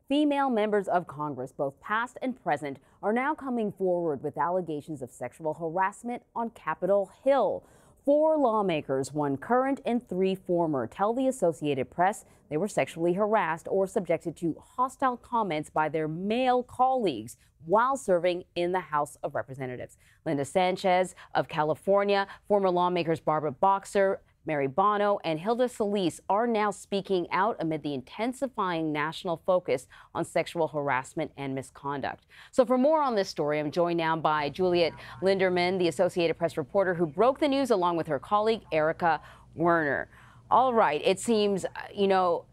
Female members of Congress, both past and present, are now coming forward with allegations of sexual harassment on Capitol Hill. 4 lawmakers, 1 current and 3 former, tell the Associated Press they were sexually harassed or subjected to hostile comments by their male colleagues while serving in the House of Representatives. Linda Sanchez of California, former lawmakers Barbara Boxer, Mary Bono, and Hilda Solis are now speaking out amid the intensifying national focus on sexual harassment and misconduct. So for more on this story, I'm joined now by Juliet Linderman, the Associated Press reporter who broke the news along with her colleague Erica Werner. All right, it seems,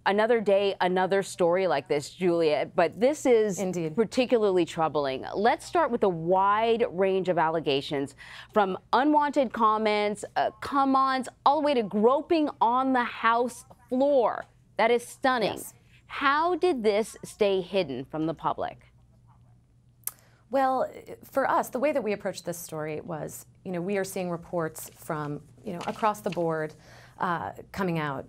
another day, another story like this, Juliet, but this is indeed particularly troubling. Let's start with a wide range of allegations, from unwanted comments, come-ons, all the way to groping on the House floor. That is stunning. Yes. How did this stay hidden from the public? Well, for us, the way that we approached this story was, we are seeing reports from, across the board coming out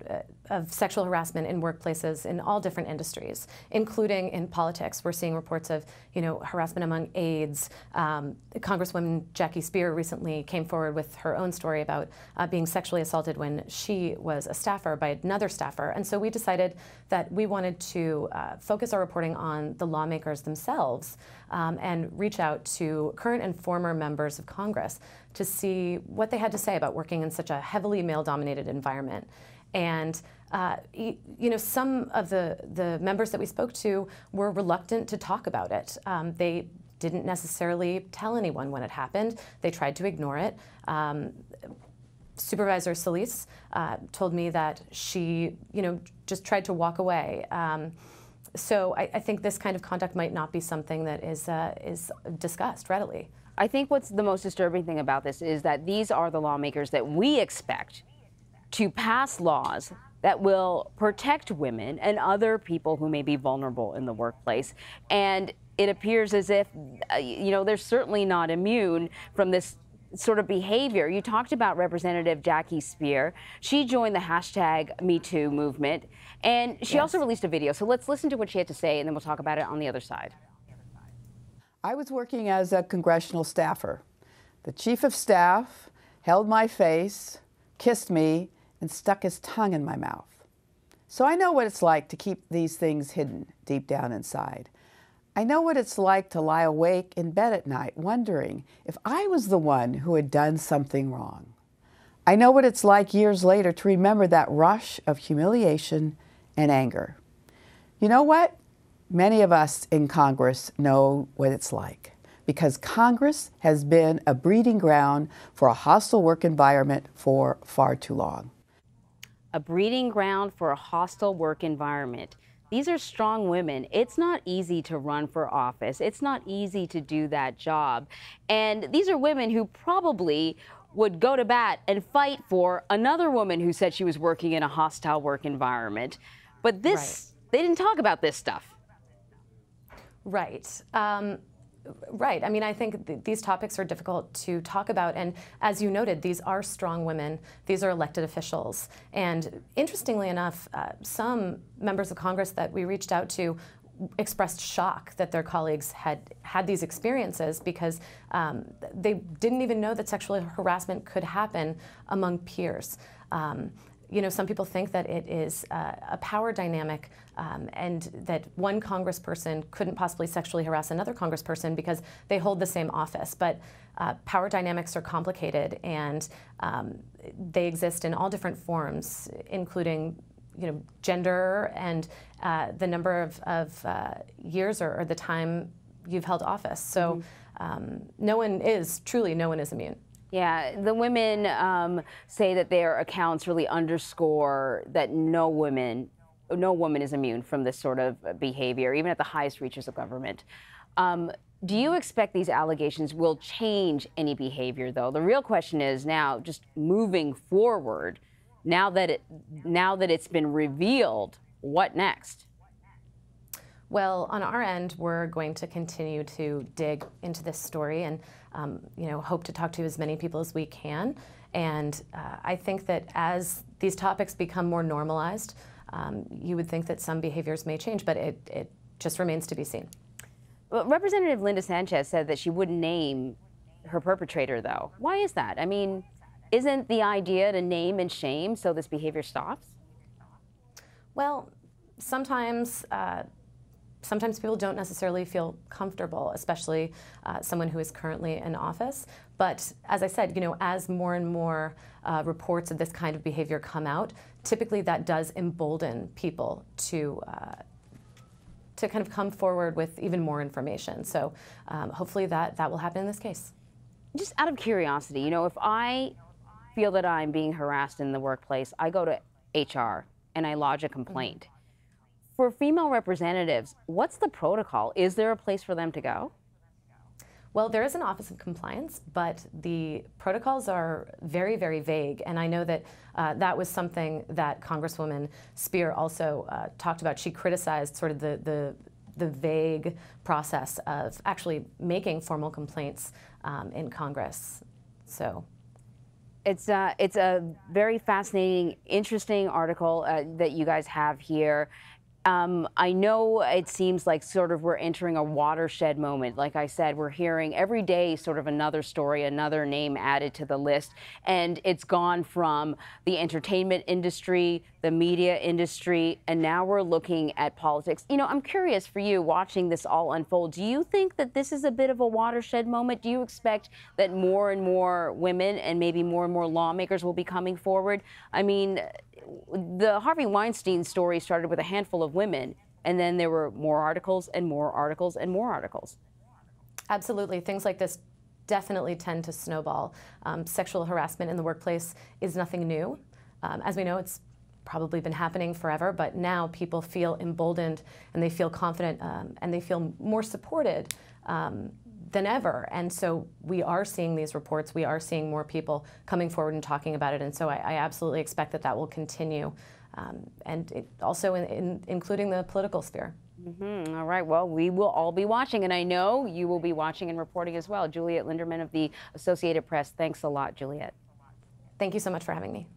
of sexual harassment in workplaces in all different industries, including in politics. We're seeing reports of, harassment among aides. Congresswoman Jackie Speier recently came forward with her own story about being sexually assaulted when she was a staffer by another staffer. And so we decided that we wanted to focus our reporting on the lawmakers themselves and reach out to current and former members of Congress to see what they had to say about working in such a heavily male-dominated environment. And some of the members that we spoke to were reluctant to talk about it. They didn't necessarily tell anyone when it happened. They tried to ignore it. Supervisor Solis told me that she, just tried to walk away. So I think this kind of conduct might not be something that is discussed readily. I think what's the most disturbing thing about this is that these are the lawmakers that we expect to pass laws that will protect women and other people who may be vulnerable in the workplace. And it appears as if, they're certainly not immune from this sort of behavior. You talked about Representative Jackie Speier. She joined the hashtag #MeToo movement, and she also released a video. So let's listen to what she had to say, and then we'll talk about it on the other side. I was working as a congressional staffer. The chief of staff held my face, kissed me, and stuck his tongue in my mouth. So I know what it's like to keep these things hidden deep down inside. I know what it's like to lie awake in bed at night wondering if I was the one who had done something wrong. I know what it's like years later to remember that rush of humiliation and anger. You know what? Many of us in Congress know what it's like, because Congress has been a breeding ground for a hostile work environment for far too long. A breeding ground for a hostile work environment. These are strong women. It's not easy to run for office. It's not easy to do that job. And these are women who probably would go to bat and fight for another woman who said she was working in a hostile work environment. But this, they didn't talk about this stuff. Right. Right. I mean, I think these topics are difficult to talk about. And as you noted, these are strong women. These are elected officials. And interestingly enough, some members of Congress that we reached out to expressed shock that their colleagues had these experiences, because they didn't even know that sexual harassment could happen among peers. Some people think that it is a power dynamic and that one congressperson couldn't possibly sexually harass another congressperson because they hold the same office. But power dynamics are complicated, and they exist in all different forms, including gender and the number of years or the time you've held office. So no one is immune. Yeah, the women say that their accounts really underscore that no woman is immune from this sort of behavior, even at the highest reaches of government. Do you expect these allegations will change any behavior, though? The real question is now, just moving forward, now that it's been revealed, what next? Well, on our end, we're going to continue to dig into this story and hope to talk to as many people as we can. And I think that as these topics become more normalized, you would think that some behaviors may change, but it just remains to be seen. Well, Representative Linda Sanchez said that she wouldn't name her perpetrator, though. Why is that? I mean, isn't the idea to name and shame so this behavior stops? Well, sometimes people don't necessarily feel comfortable, especially someone who is currently in office. But as I said, as more and more reports of this kind of behavior come out, typically that does embolden people to kind of come forward with even more information. So hopefully that will happen in this case. Just out of curiosity, if I feel that I'm being harassed in the workplace, I go to HR and I lodge a complaint. For female representatives, what's the protocol? Is there a place for them to go? Well, there is an Office of Compliance, but the protocols are very, very vague. And I know that that was something that Congresswoman Spear also talked about. She criticized sort of the vague process of actually making formal complaints in Congress. So. It's a very fascinating, interesting article that you guys have here. I know it seems like sort of we're entering a watershed moment. Like I said, we're hearing every day sort of another story, another name added to the list. And it's gone from the entertainment industry, the media industry, and now we're looking at politics. I'm curious for you watching this all unfold. Do you think that this is a bit of a watershed moment? Do you expect that more and more women and maybe more and more lawmakers will be coming forward? I mean, the Harvey Weinstein story started with a handful of women, and then there were more articles and more articles and more articles. Absolutely. Things like this definitely tend to snowball. Sexual harassment in the workplace is nothing new. As we know, it's probably been happening forever, but now people feel emboldened and they feel confident and they feel more supported than ever. And so we are seeing these reports. We are seeing more people coming forward and talking about it. And so I absolutely expect that will continue, and also including the political sphere. All right. Well, we will all be watching, and I know you will be watching and reporting as well. Juliet Linderman of the Associated Press. Thanks a lot, Juliet. Thank you so much for having me.